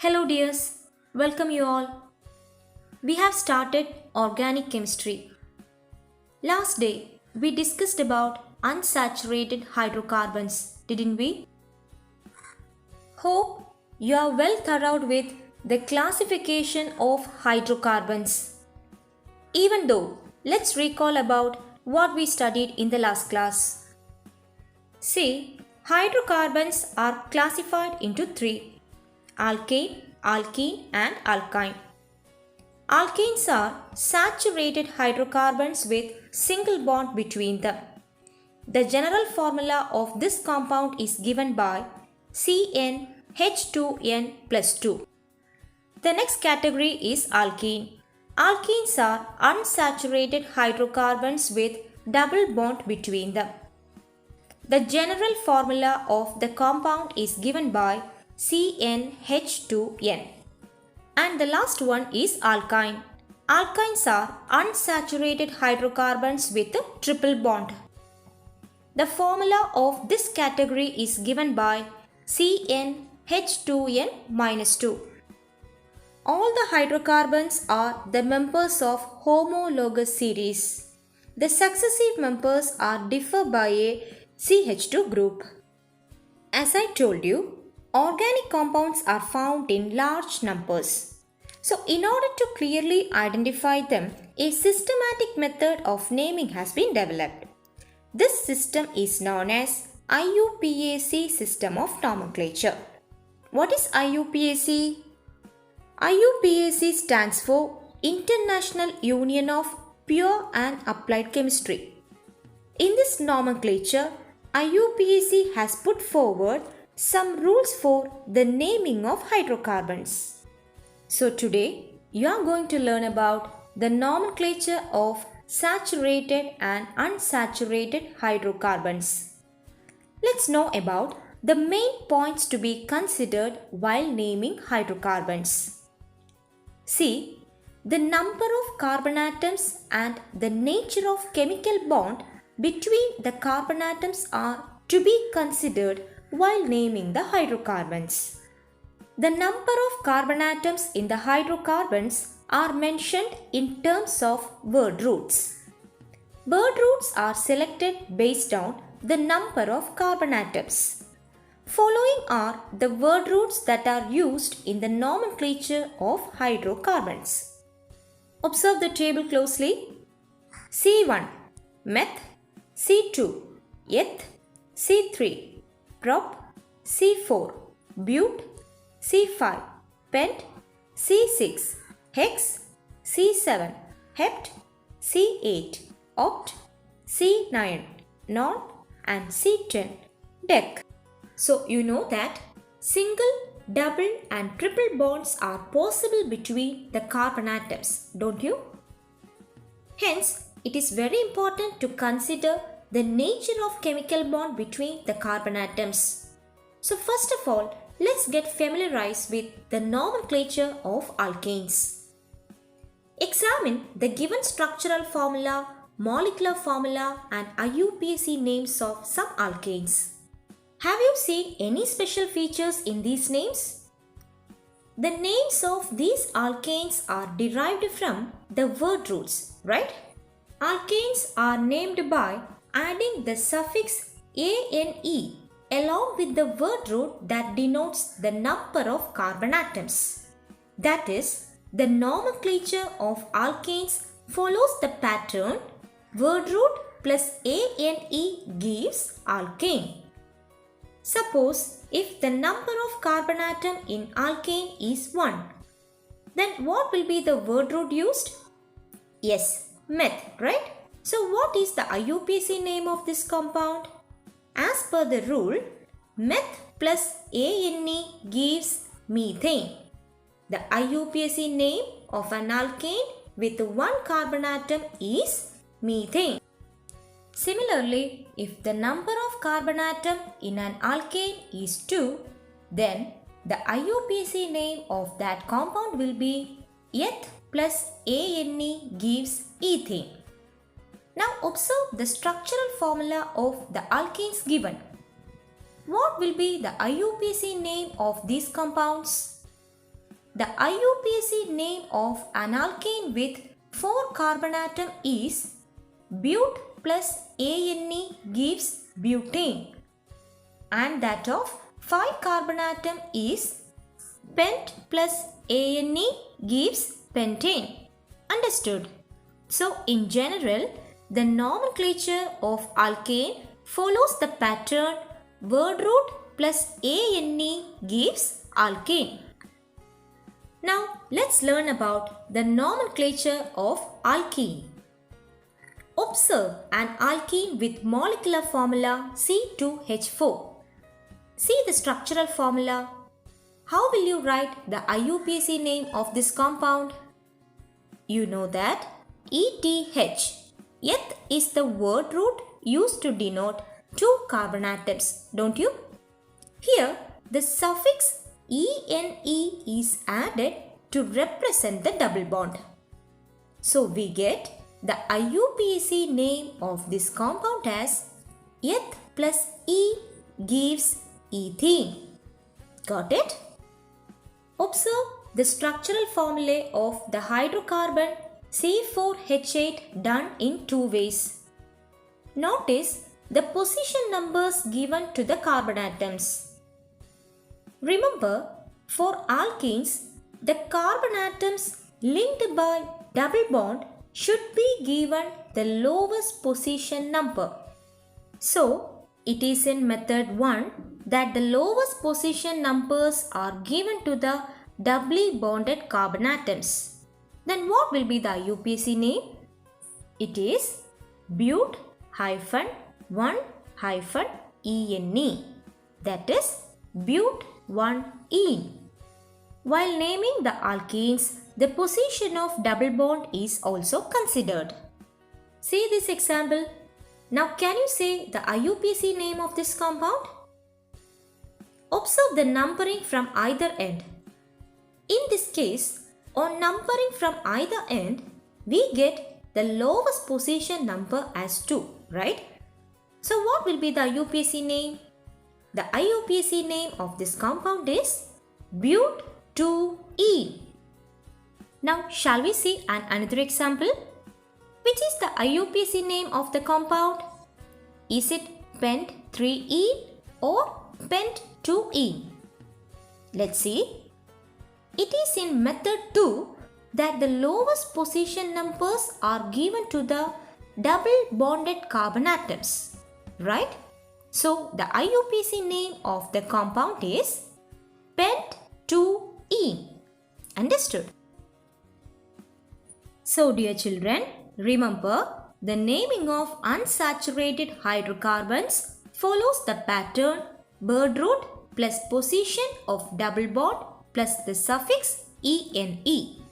Hello dears, welcome you all. We have started organic chemistry. Last day we discussed about unsaturated hydrocarbons, didn't we? Hope you are well thorough with the classification of hydrocarbons. Even though, let's recall about what we studied in the last class. See, hydrocarbons are classified into three: alkane, alkene and alkyne. Alkanes are saturated hydrocarbons with single bond between them. The general formula of this compound is given by CnH2n plus 2. The next category is alkene. Alkenes are unsaturated hydrocarbons with double bond between them. The general formula of the compound is given by CnH2n. And the last one is alkyne. Alkynes are unsaturated hydrocarbons with a triple bond. The formula of this category is given by CnH2n minus 2. All the hydrocarbons are the members of homologous series. The successive members are differ by a CH2 group. As I told you, organic compounds are found in large numbers. So, in order to clearly identify them, a systematic method of naming has been developed. This system is known as IUPAC system of nomenclature. What is IUPAC? IUPAC stands for International Union of Pure and Applied Chemistry. In this nomenclature, IUPAC has put forward some rules for the naming of hydrocarbons. So today you are going to learn about the nomenclature of saturated and unsaturated hydrocarbons. Let's know about the main points to be considered while naming hydrocarbons. See, the number of carbon atoms and the nature of chemical bond between the carbon atoms are to be considered while naming the hydrocarbons. The number of carbon atoms in the hydrocarbons are mentioned in terms of word roots. Word roots are selected based on the number of carbon atoms. Following are the word roots that are used in the nomenclature of hydrocarbons. Observe the table closely. C1 meth, C2 eth, C3 prop, C4 but, C5 pent, C6 hex, C7 hept, C8 oct, C9 non and C10 dec. So you know that single, double and triple bonds are possible between the carbon atoms, don't you? Hence, it is very important to consider the nature of chemical bond between the carbon atoms. So first of all, let's get familiarized with the nomenclature of alkanes. Examine the given structural formula, molecular formula and IUPAC names of some alkanes. Have you seen any special features in these names? The names of these alkanes are derived from the word roots, right? Alkanes are named by adding the suffix ane along with the word root that denotes the number of carbon atoms. That is, the nomenclature of alkanes follows the pattern word root plus ane gives alkane. Suppose if the number of carbon atom in alkane is 1, then what will be the word root used? Yes, meth, right? So what is the IUPAC name of this compound? As per the rule, meth plus ane gives methane. The IUPAC name of an alkane with 1 carbon atom is methane. Similarly, if the number of carbon atom in an alkane is 2, then the IUPAC name of that compound will be eth plus ane gives ethane. Now observe the structural formula of the alkanes given. What will be the IUPAC name of these compounds? The IUPAC name of an alkane with 4 carbon atom is but plus ANE gives butane, and that of 5 carbon atom is pent plus ANE gives pentane. Understood? So in general, the nomenclature of alkane follows the pattern word root plus ANE gives alkane. Now let's learn about the nomenclature of alkene. Observe an alkene with molecular formula C2H4. See the structural formula. How will you write the IUPAC name of this compound? You know that ETH. Eth is the word root used to denote 2 carbon atoms, don't you? Here, the suffix ENE is added to represent the double bond. So we get the IUPAC name of this compound as eth plus E gives ethene. Got it? Observe the structural formulae of the hydrocarbon C4H8 done in 2 ways. Notice the position numbers given to the carbon atoms. Remember, for alkenes, the carbon atoms linked by double bond should be given the lowest position number. So, it is in method 1 that the lowest position numbers are given to the doubly bonded carbon atoms. Then what will be the IUPAC name? It is but-1-ene, that is but-1-ene. While naming the alkenes, the position of double bond is also considered. See this example. Now can you say the IUPAC name of this compound? Observe the numbering from either end. In this case, on numbering from either end, we get the lowest position number as 2, right? So what will be the IUPAC name? The IUPAC name of this compound is but-2-ene. Now shall we see another example? Which is the IUPAC name of the compound? Is it pent-3-ene or pent-2-ene? Let's see. It is in method 2 that the lowest position numbers are given to the double bonded carbon atoms, right? So the IUPAC name of the compound is pent-2-ene. Understood? So dear children, remember the naming of unsaturated hydrocarbons follows the pattern word root plus position of double bond plus the suffix ENE.